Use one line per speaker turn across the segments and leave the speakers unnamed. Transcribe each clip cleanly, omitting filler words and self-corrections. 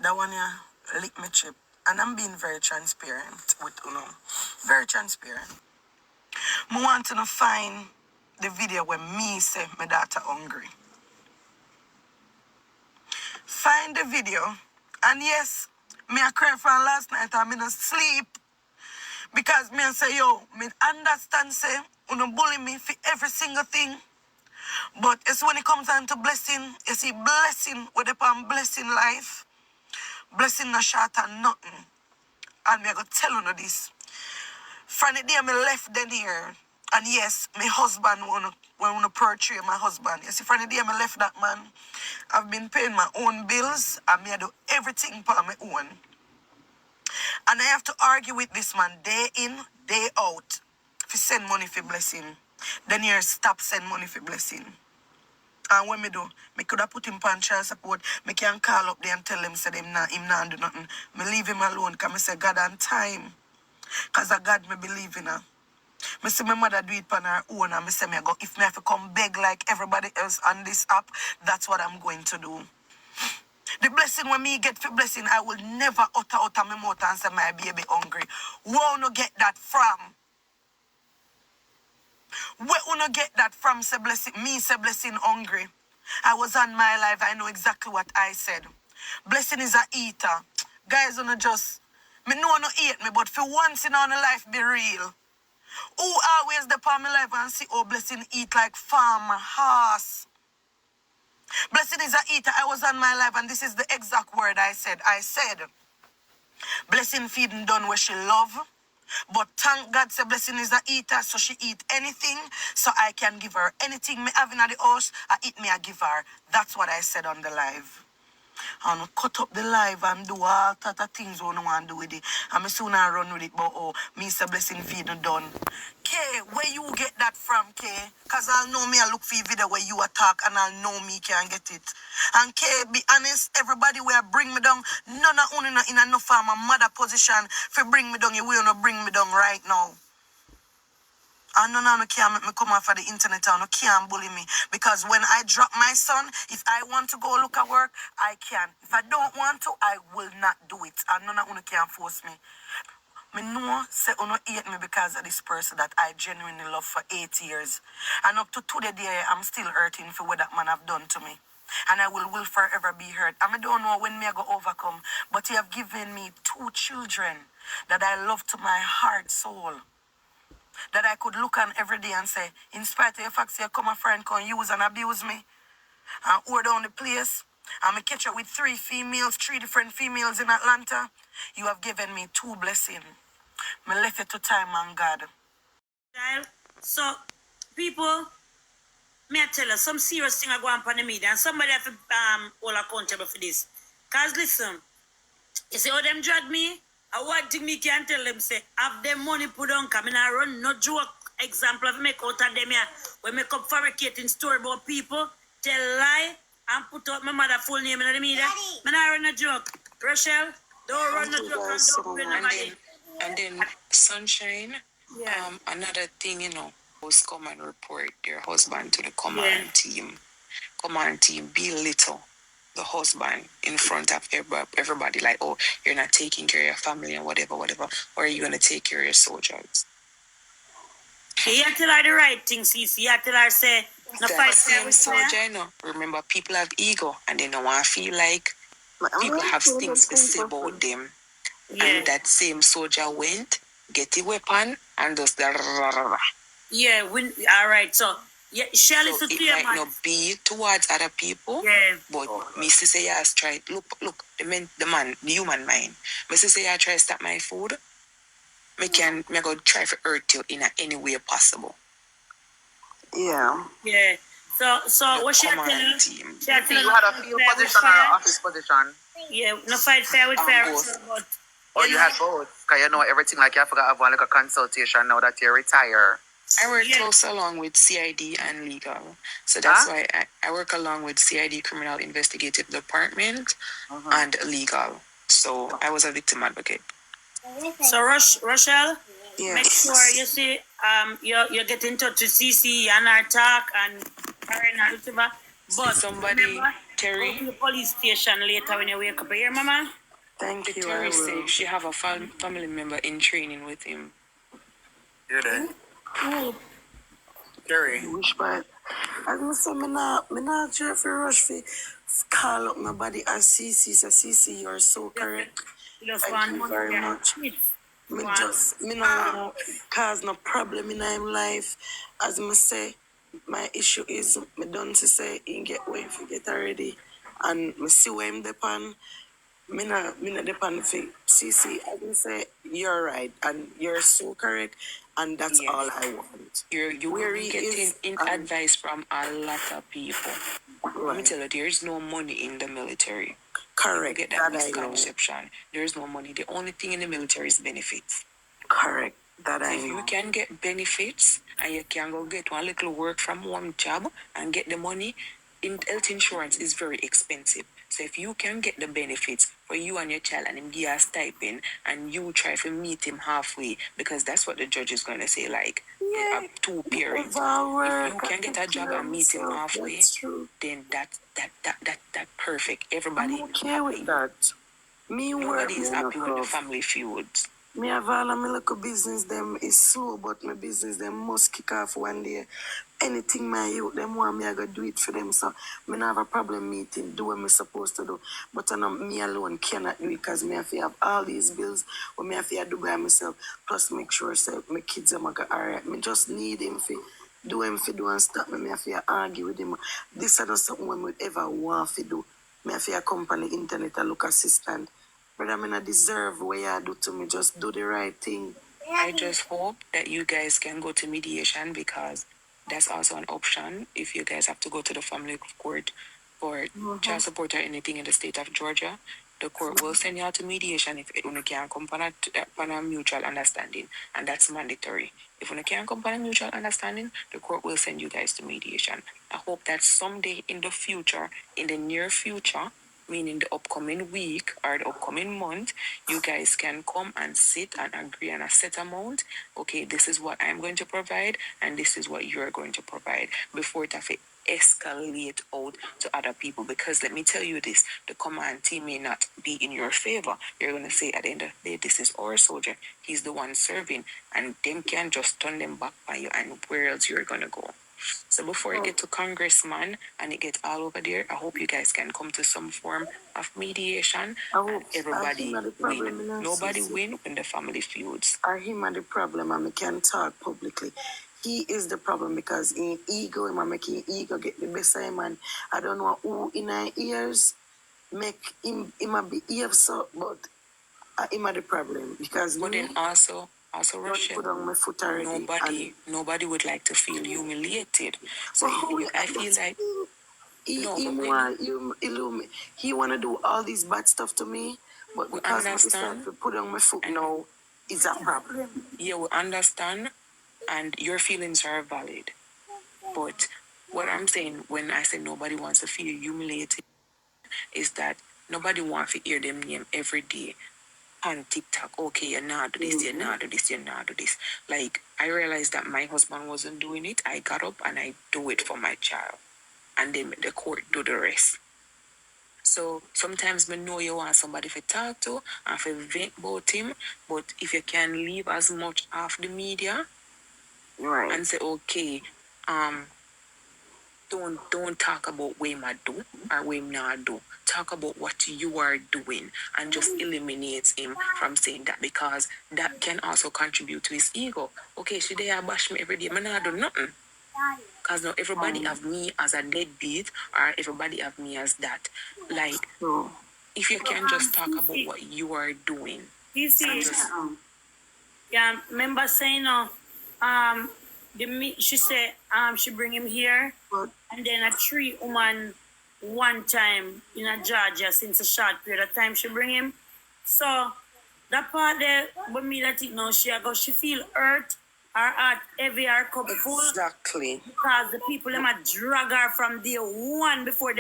That one yeah, lick me chip. And I'm being very transparent with Very transparent. I want to find the video where me say my daughter hungry. Find the video. And yes, me a cry from last night and me no sleep. Because me say, yo, me understand say, you bully me for every single thing. But it's when it comes down to blessing, you see, blessing with upon blessing life. Blessing no short and nothing. And me I go tell you this. From the day me left then here, and yes, my husband wanna portray my husband. You see, from the day me left that man, I've been paying my own bills and me I do everything for my own. And I have to argue with this man day in, day out. If he send money for blessing, then here stop send money for blessing. And when me do, me could have put him on child support. Me can call up there and tell him, say him not do nothing. Me leave him alone because me say God on time. Because of God me believe in her. Me see my mother do it on her own and me say me go, if me have to come beg like everybody else on this app, that's what I'm going to do. The blessing when me get for blessing, I will never utter out of my mouth and say my baby hungry. Where you get that from? Where you get that from, say blessing, me say blessing hungry? I was on my life, I know exactly what I said. Blessing is a eater. Guys, you just, me know no eat me, but for once in our life, be real. Who always the part of my life and see, oh, blessing eat like farmer, horse. Blessing is a eater. I was on my life and this is the exact word I said. I said, blessing feeding done where she love. But thank God, say blessing is a eater, so she eat anything, so I can give her anything me having at the house, I eat me, I give her. That's what I said on the live. I want to cut up the live and do all that of things I want to do with it. And I soon I run with it, but oh, me say blessing feeding done. Kay, where you get that from, Kay? Because I'll know me, I look for a video where you attack and I'll know me can get it. And Kay, be honest, everybody where bring me down, none of you in enough for my mother position for bring me down, you will not bring me down right now. And none of you can't make me come off of the internet and you can't bully me. Because when I drop my son, if I want to go look at work, I can. If I don't want to, I will not do it. And none of you can force me. Me know say you no hate me because of this person that I genuinely love for 8 years. And up to today, I'm still hurting for what that man have done to me. And I will forever be hurt. And I don't know when me I go overcome. But he have given me 2 children that I love to my heart, soul. That I could look on every day and say, in spite of the fact that come a friend can use and abuse me and hold down the place, and me catch up with 3 different females in Atlanta, you have given me 2 blessings. Me left it to time and God.
So, people, may I tell you, some serious thing are going on in the media, and somebody have to hold accountable for this. Because listen, you see how them drag me? And one thing me can tell them, say, have them money put on, come in and run, no joke. Example of make out of them here, we make up fabricating story about people, tell lie, and put out my mother full name in the media. Me not run a joke. Rochelle, don't run a joke and don't win nobody.
And then Sunshine, another thing, was come and report your husband to the command team. Command team belittle the husband in front of everybody, like, oh, you're not taking care of your family and whatever, or are you going to take care of your soldiers?
You have to tell her the right thing, Cece. You have to tell her, say, no fight
same soldier, Remember, people have ego and they don't want to feel like people have things to say about them. Yeah. And that same soldier went, get the weapon, and just the...
Yeah, all right, so... Yeah, Shirley,
so it might not be towards other people, but Mrs. say has tried. Look, the human mind. Mrs. say I try to stop my food. Me go try to hurt you in any way possible.
Yeah.
Yeah. So what she tell you?
You had a field position or an office position?
Yeah, no fight fair with fair.
Or you had both? Because you know everything, like you forgot to have one like a consultation now that you retire.
I work close along with CID and legal. So that's why I work along with CID Criminal Investigative Department and legal. So I was a victim advocate.
So Rochelle, make sure you see you get in touch with CC and our talk and whatever. But
somebody
Go to the police station later when you wake up. You hear, Mama?
Thank you. Terry says she have a family member in training with him.
You're there.
Oh.
Terry.
Wish bad. As I say, me not try for rush for call up nobody as CC. So CC, you are so correct. Thank you very much. Me no want cause no problem in my life. As I say, my issue is me done to say in get waive for get already, and me see where him depend. Me not depend for CC. As I say, you're right and you're so correct, and that's all I want.
You will be getting advice from a lot of people. Let me tell you, there is no money in the military.
Correct.
You get that misconception. There is no money. The only thing in the military is benefits.
Correct. That
So
I
if
know.
you can get benefits and you can go get one little work from one job and get the money, health insurance is very expensive. So if you can get the benefits for you and your child and him give a stipend and you try to meet him halfway, because that's what the judge is going to say, like, two parents. If you can get a job and meet him halfway, then that perfect. Everybody
okay with that.
Nobody is happy with the family feuds.
Me have all of my little business, them is slow, but my business, them must kick off one day. Anything my youth, them want me, I go do it for them. So, me not have a problem meeting, do what me supposed to do. But I know me alone cannot do it because me have to have all these bills, what me have to do by myself. Plus, make sure say, my kids are going alright. Me just need him for do him for do and stop me. Me have to argue with him. This is not something we would ever want to do. Me have to accompany internet and look assistant. But I mean, I deserve what you do to me. Just do the right thing.
I just hope that you guys can go to mediation because that's also an option if you guys have to go to the family court for child support or anything in the state of Georgia. The court will send you out to mediation if you can't come upon a mutual understanding, and that's mandatory. If you can't come upon a mutual understanding, the court will send you guys to mediation. I hope that someday in the future, in the near future, meaning the upcoming week or the upcoming month, you guys can come and sit and agree on a set amount. Okay, this is what I'm going to provide, and this is what you're going to provide before it have to escalate out to other people. Because let me tell you this, the command team may not be in your favor. You're going to say at the end of the day, this is our soldier. He's the one serving, and them can just turn them back on you, and where else you're going to go. So before it get to congressman and it get all over there, I hope you guys can come to some form of mediation and everybody win. Nobody win when the family feuds.
Or him are the problem and we can talk publicly. He is the problem because in ego, him making ego get the best of him, and I don't know who in our ears make him behave so, but him are the problem because
But then also Rochelle,
put on my foot already.
nobody would like to feel humiliated. So I feel like
he wanna do all this bad stuff to me, but because I decide to put on my foot now, it's a problem.
Yeah, we understand, and your feelings are valid. But what I'm saying when I say nobody wants to feel humiliated is that nobody wants to hear them name every day on TikTok. Okay, you now do this, you now do this, you now do this. Like, I realized that my husband wasn't doing it. I got up and I do it for my child. And then the court do the rest. So sometimes we know you want somebody to talk to and to vent about him, but if you can leave as much off the media and say, okay, don't talk about what I do or what I not do. Talk about what you are doing and just eliminate him from saying that, because that can also contribute to his ego. Okay, should they bash me every day? I not do nothing. Because now everybody have me as a deadbeat or everybody have me as that. Like, if you can just talk about what you are doing.
Yeah, remember saying she said she bring him here and then a 3 woman one time in a Georgia since a short period of time she bring him. So that part there, but me that it now she feel hurt, her heart heavy, her cup full.
Exactly.
Because the people them a drag her from day one before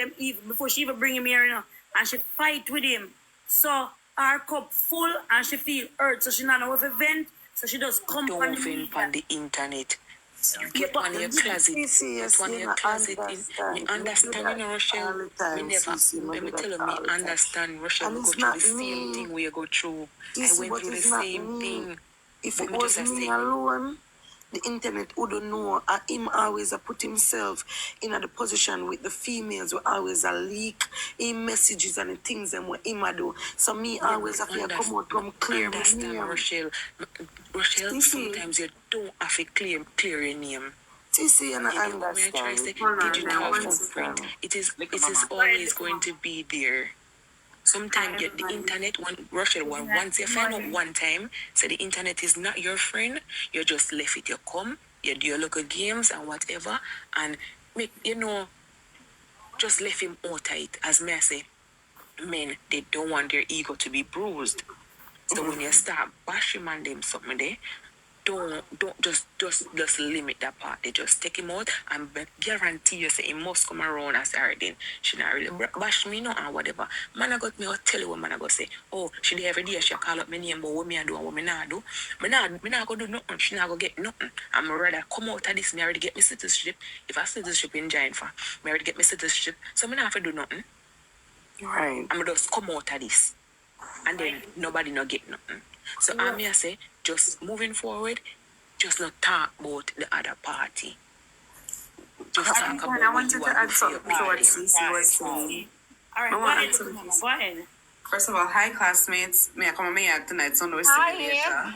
she even bring him here, and she fight with him. So her cup full and she feel hurt, so she not know if to vent. So she just come
on the internet. Get one in your closet. Get one in your closet. Me understand, you know, Rochelle. Me never, let me tell you, me understand, Rochelle. We go through the same thing we go through. I went through the same thing.
If it was me alone, the internet wouldn't know. Him always put himself in the position with the females who always leak in messages and the things them what him do. So me always have to come out from clear my name.
Rochelle. Rochelle, sometimes you don't have to clear your name.
See, and I understand.
Digital footprint. It is always going to be there. Sometimes get the internet Rochelle, once you find out one time, say the internet is not your friend, you just left it, you come, you do your local games and whatever, and make just left him out of it. As me I say, men, they don't want their ego to be bruised. So when you start bashing on them something there, don't just limit that part. They just take him out and guarantee you say he must come around and say, alright then, she not really bash me no and whatever. Man I got me I'll tell you what man I go say. Oh, she there every day she call up my name but what me I do and what me not do. Me not go do nothing. She not go get nothing. I'm rather come out of this, me already get my citizenship. If I citizenship in giant for, me already get my citizenship. So me not have to do nothing.
Right.
I'm just come out of this. And then nobody not get nothing. So I may say, just moving forward, just not talk about the other party. Just talk about
I wanted to add something to what Cece was saying.
All right, go ahead.
First of all, hi classmates. May I come on me tonight, so no later.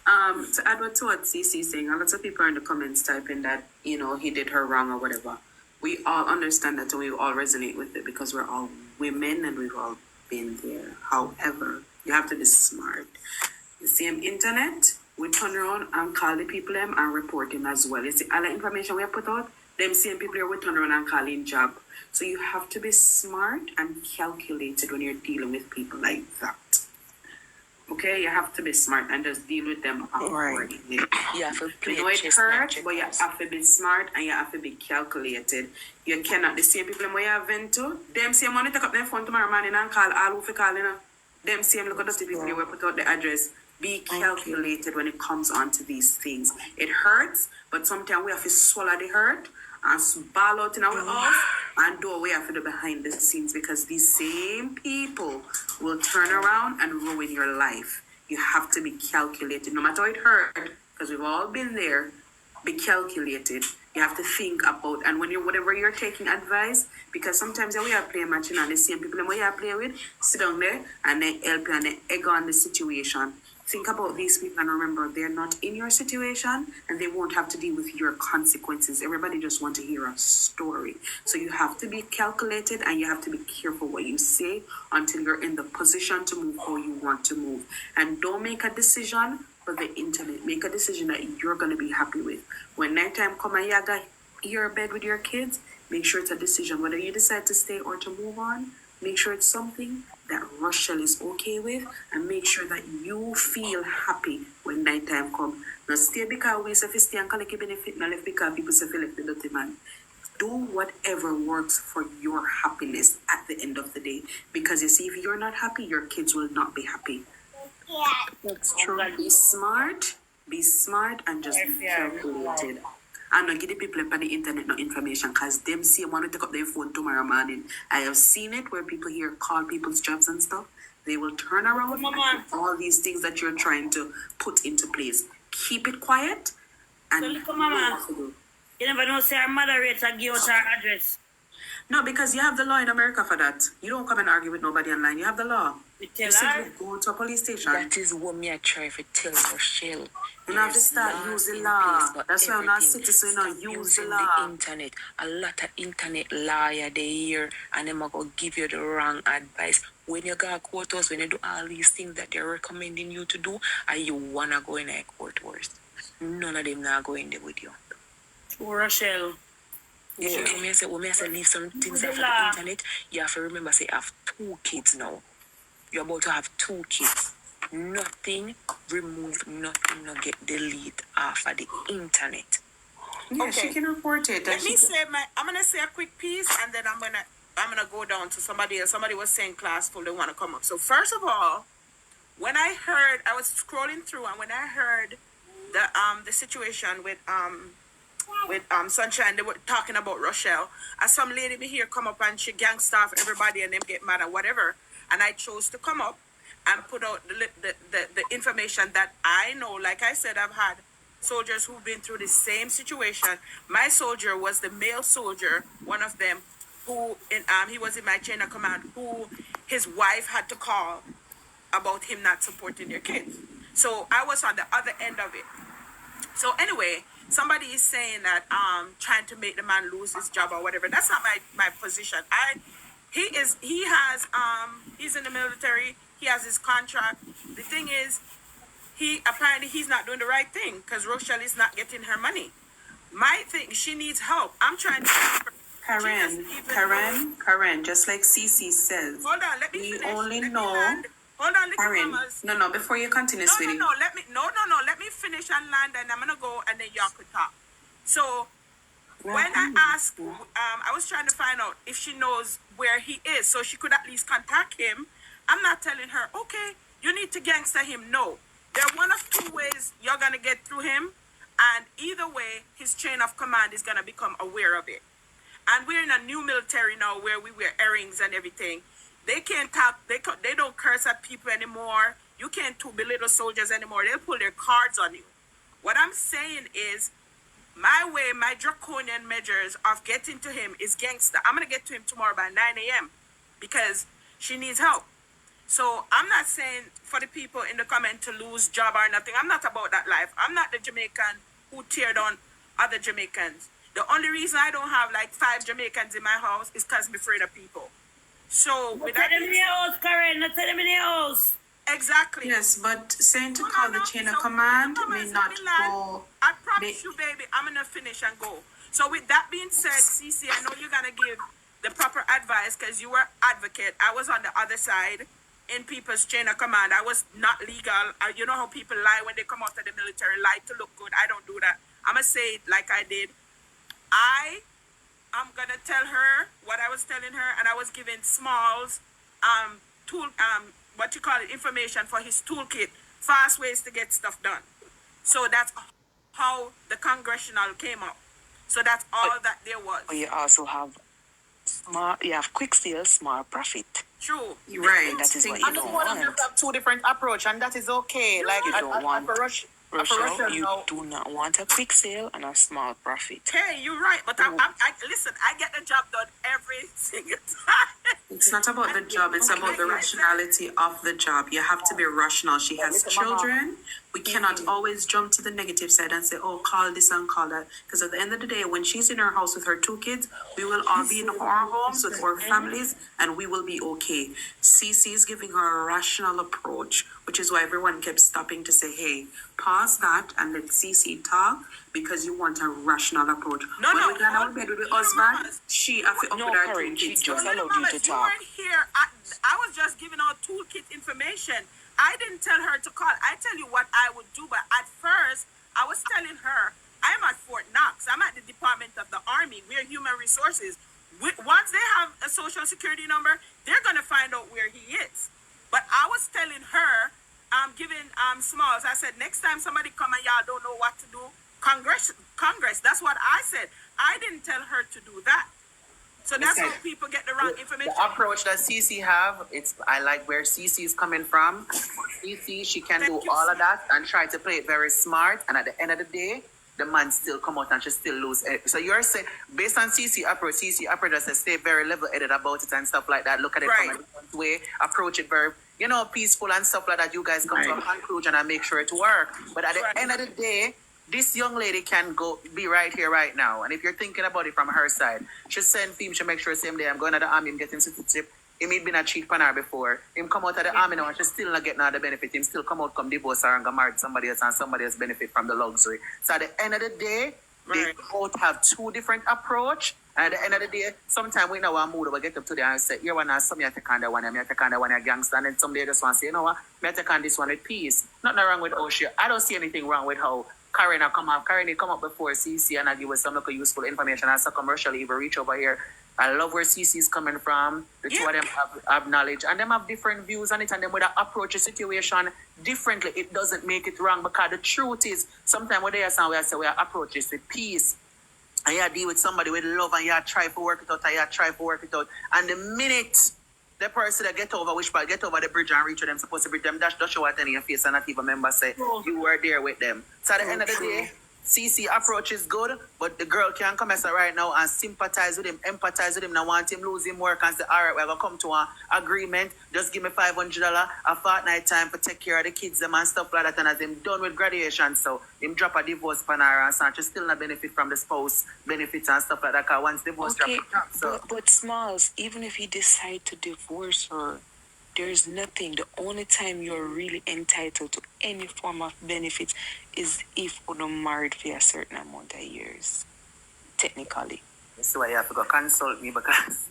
To add to what Cece is saying, a lot of people are in the comments typing that, he did her wrong or whatever. We all understand that and we all resonate with it because we're all women and we've all been there. However, you have to be smart. The same internet, we turn around and call the people them and report them as well. You see, all the information we have put out, them same people here we turn around and call in job. So you have to be smart and calculated when you're dealing with people like that. Okay, you have to be smart and just deal with them accordingly.
You have to play
it hurts, but you have to be smart and you have to be calculated. You cannot, the same people where you have vent to, them same money take up their phone tomorrow morning and call all who calling. Them same look at the people where put out the address. Be calculated when it comes on to these things. It hurts, but sometimes we have to swallow the hurt and ball out in our house and do away after the behind the scenes because these same people will turn around and ruin your life. You have to be calculated. No matter how it hurt, because we've all been there, be calculated. You have to think about, and when whatever you're taking advice, because sometimes we are playing matching and the same people where you are playing with, sit down there and they help you and they egg on the situation. Think about these people and remember they're not in your situation and they won't have to deal with your consequences. Everybody just wants to hear a story. So you have to be calculated and you have to be careful what you say until you're in the position to move how you want to move. And don't make a decision for the internet. Make a decision that you're going to be happy with. When nighttime come and you got your bed with your kids, make sure it's a decision. Whether you decide to stay or to move on, make sure it's something that Rochelle is okay with and make sure that you feel happy when nighttime come. Now stay because we say stay and collect benefit, not left because people say left the dirty man. Do whatever works for your happiness at the end of the day. Because you see, if you're not happy, your kids will not be happy.
That's true.
Be smart and just be calculated. And not give the people on the internet no information because them see want to take up their phone tomorrow morning. I have seen it where people here call people's jobs and stuff. They will turn around and do all these things that you're trying to put into place. Keep it quiet and
so look, Mama, you never know say our moderator give us our address.
No, because you have the law in America for that. You don't come and argue with nobody online. You have the law. You simply go to a police station.
That is what me I try to tell Rochelle.
You have to start using law. That's why I'm not citizen, you know, use the law.
The internet. A lot of internet lawyer they hear and them are going to give you the wrong advice. When you go to courthouse, when you do all these things that they're recommending you to do, and you want to go in a courthouse, none of them not going there with you.
Rochelle.
Yeah. When I say leave some things off the internet, you have to remember, say, I have 2 kids now. You're about to have 2 kids. Nothing remove, nothing not get delete off of the internet.
Yeah, okay. She can report it.
I'm gonna say a quick piece and then I'm gonna go down to somebody else. Somebody was saying class full, they wanna come up. So first of all, when I was scrolling through and when I heard the situation with Sunshine, they were talking about Rochelle. As some lady be here come up and she gangsta off everybody and them get mad or whatever. And I chose to come up and put out the information that I know. Like I said, I've had soldiers who've been through the same situation. My soldier was the male soldier, one of them, who he was in my chain of command, who his wife had to call about him not supporting their kids. So I was on the other end of it. So anyway, somebody is saying that trying to make the man lose his job or whatever. That's not my position. He's in the military. He has his contract. The thing is, he's not doing the right thing because Rochelle is not getting her money. My thing, she needs help. I'm trying to.
Karen, just like Cece says.
Hold on, let me
we
finish.
only
let
know.
Me land. Hold on, little
Karen,
mamas.
no, before you continue, sweetie.
No, let me finish and land, and I'm gonna go, and then y'all could talk. So, when I asked, I was trying to find out if she knows where he is, so she could at least contact him. I'm not telling her, okay, you need to gangster him. No, there are one of two ways you're gonna get through him, and either way, his chain of command is gonna become aware of it. And we're in a new military now where we wear earrings and everything. They can't talk. They don't curse at people anymore. You can't belittle soldiers anymore. They'll pull their cards on you. What I'm saying is, my draconian measures of getting to him is gangster. I'm gonna get to him tomorrow by 9 a.m. because she needs help. So I'm not saying for the people in the comment to lose job or nothing. I'm not about that life. I'm not the Jamaican who tear down other Jamaicans. The only reason I don't have like 5 Jamaicans in my house is because I'm afraid of people. So with that,
tell them in your house, Karen. Not tell them in your house.
Exactly.
Yes, but saying to call the chain of command may not go.
I promise you, baby, I'm gonna finish and go. So with that being said, Cece, I know you're gonna give the proper advice because you were advocate. I was on the other side in people's chain of command. I was not legal. You know how people lie when they come out of the military, lie to look good. I don't do that. I'm gonna say it like I did. I'm gonna tell her what I was telling her, and I was giving Smalls information for his toolkit, fast ways to get stuff done. So that's how the congressional came up. So that's all that there was.
You also have quick sales, small profit.
True.
Right.
That is what you don't want.
Have 2 different approach, and that is okay.
You don't want. Rochelle, you do not want a quick sale and a small profit.
Hey, you're right, but I listen. I get the job done every single time.
It's not about the job. It's about the rationality of the job. You have to be rational. She has children. We cannot always jump to the negative side and say, oh, call this and call that. Because at the end of the day, when she's in her house with her 2 kids, we will all be in our homes with our families, and we will be okay. Cece is giving her a rational approach, which is why everyone kept stopping to say, hey, pause that and let Cece talk, because you want a rational approach. When we got out of bed with the husband, she have to up with her 2 kids.
Just allowed you to talk.
You weren't here. I was just giving out toolkit information. I didn't tell her to call. I tell you what I would do, but at first, I was telling her, I'm at Fort Knox. I'm at the Department of the Army. We're human resources. Once they have a social security number, they're going to find out where he is. But I was telling her, giving Smalls, I said, next time somebody come and y'all don't know what to do, Congress. That's what I said. I didn't tell her to do that. So that's how people get the wrong information.
The approach that CC have, I like where CC is coming from. CC, she can do all of that and try to play it very smart. And at the end of the day, the man still come out and she still lose. So you're saying, based on CC approach just stay very level-headed about it and stuff like that. Look at it from a different way. Approach it very, peaceful and stuff like that. You guys come to a conclusion and make sure it works. But at the end of the day, this young lady can be right here, right now. And if you're thinking about it from her side, she send him, she make sure same day I'm going to the army, I'm getting citizenship. Him had been a cheat on her before. Him come out of the army now and she still not getting all the benefit. Him still come out, come divorce her and go marry somebody else, and somebody else benefit from the luxury. So at the end of the day, they both have 2 different approach. And at the end of the day, sometimes we know our mood, we get up today and say, here one has some, you take on the one, you take on the one, you're gangster. And then someday just want to say, you know what, I take on this one with peace. Nothing wrong with Oshia. I don't see anything wrong with how Karen come up. Karen come up before CC and I give us some local useful information. And so commercially even reach over here. I love where CC is coming from. The two of them have knowledge and them have different views on it, and them would approach a situation differently. It doesn't make it wrong, because the truth is sometimes when they are saying, we approach this with peace. And you deal with somebody with love and you try to work it out and you try to work it out. And the minute the person that get over the bridge and reach them, supposed to bridge them, dash show what in your face and not even member say you were there with them. So at the end of the day, CC approach is good, but the girl can come as right now and sympathize with him, empathize with him, now want him lose him work and say, all right, we're going to come to an agreement. Just give me $500 a fortnight time to take care of the kids them and stuff like that. And as him done with graduation, so him drop a divorce pan her and such, still not benefit from the spouse benefits and stuff like that, because once divorce drop. So.
But Smalls, even if he decide to divorce her, there's nothing. The only time you're really entitled to any form of benefits is if you're married for a certain amount of years. Technically.
That's why you have to go consult me, because...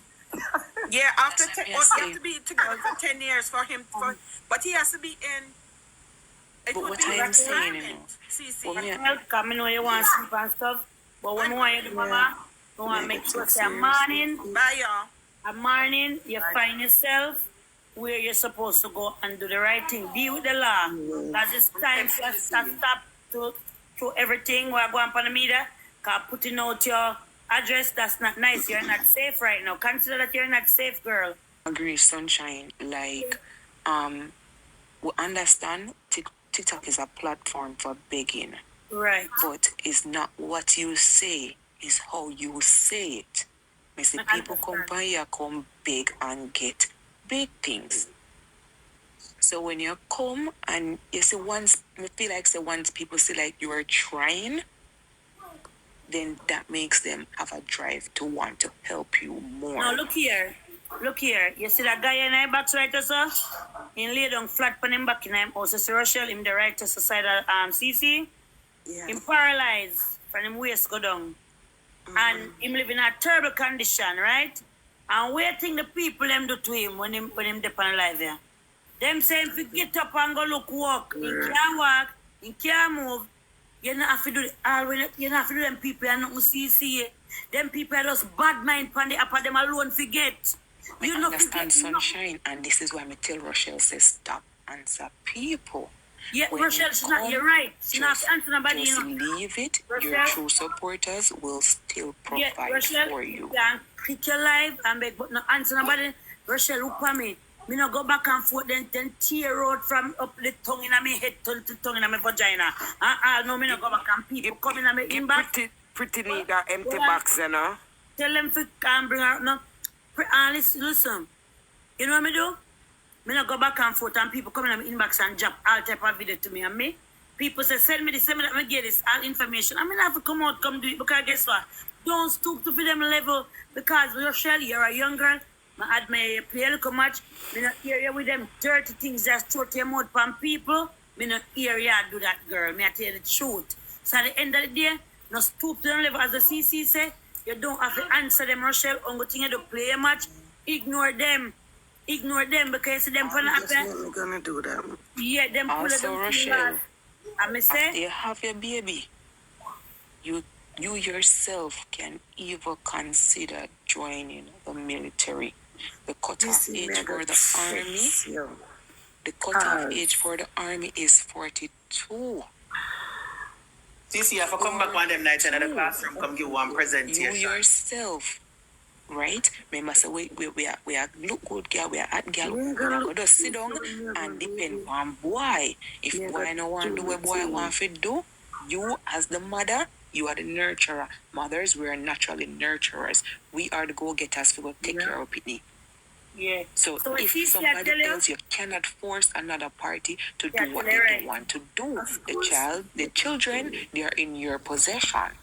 Yeah, after you have to be together for 10 years for him, but he has to be in...
But what I am saying,
Come in when you want sleep and stuff, but when you want to do, mama, you want to make sure say a morning, you find yourself where you're supposed to go and do the right thing. Deal with the law. Because it's time to stop to everything we're going on the media. Because putting out your address, that's not nice. You're not safe right now. Consider that you're not safe, girl.
Agree, Sunshine. Like, we understand TikTok is a platform for begging.
Right.
But it's not what you say, it's how you say it. I see people come by here, come beg and get big things. So when you come and you see once people see like you are trying, then that makes them have a drive to want to help you more.
Now look here. You see that guy in my box right there? He lay down flat on him back in him house. See Rochelle, him the right to side of CC. Yeah. Him paralyzed from him waist go down. And him live in a terrible condition, right? And where think the people them do to him when him depend live here? Them saying if you get up and go look walk, he can't walk, he can't move. You not have to do you not have to do them people and nothing see. Them people are just bad mind pan the upper them alone forget.
You understand, Sunshine, and this is why I tell Rochelle says stop answer people.
Yeah, when Rochelle, she's not, you're right. She's not answering nobody,
just leave it. Rochelle, your true supporters will still provide
Rochelle,
for you.
Yeah, pick your life and beg, but not answer nobody. Rochelle, look at me. Me no go back and forth, then tear out from up the tongue in my head to tongue in my vagina. No, me no go back and people come in my inbox.
Pretty need that empty box, you know.
Tell them to come bring out no. Listen, you know what me do? Me not go back and forth and people come in my inbox and drop all type of video to me and me. People say, send me this, send me that, me get this, all information. I mean, I have to come out, come do it, because guess what? Don't stoop to them level, because Rochelle, you're a young girl. I admire you play a little much. Me not hear you with them dirty things just throw to your mouth from people. Me not hear you do that, girl. Me I tell you the truth. So at the end of the day, no stoop to them level, as the CC say. You don't have to answer them, Rochelle. Only thing you do play a match. Ignore them because them for not
happen. Gonna do that.
Yeah, them pull
also, Rochelle,
I say
you have your baby. You yourself can even consider joining the military. The cutoff age for the army. The cutoff age for the army is 42.
CC, if I come back one them nights in the classroom, come give one presentation.
You yourself, right? Remember, so we are look good girl, we are at girl. We are going to sit down and depend on boy. If boy no want to do what boy want to do, you as the mother, you are the nurturer. Mothers, we are naturally nurturers. We are the go-getters for go take care of Pitney.
Yeah.
So if somebody else, you cannot force another party to do what they don't want to do. The children, they are in your possession.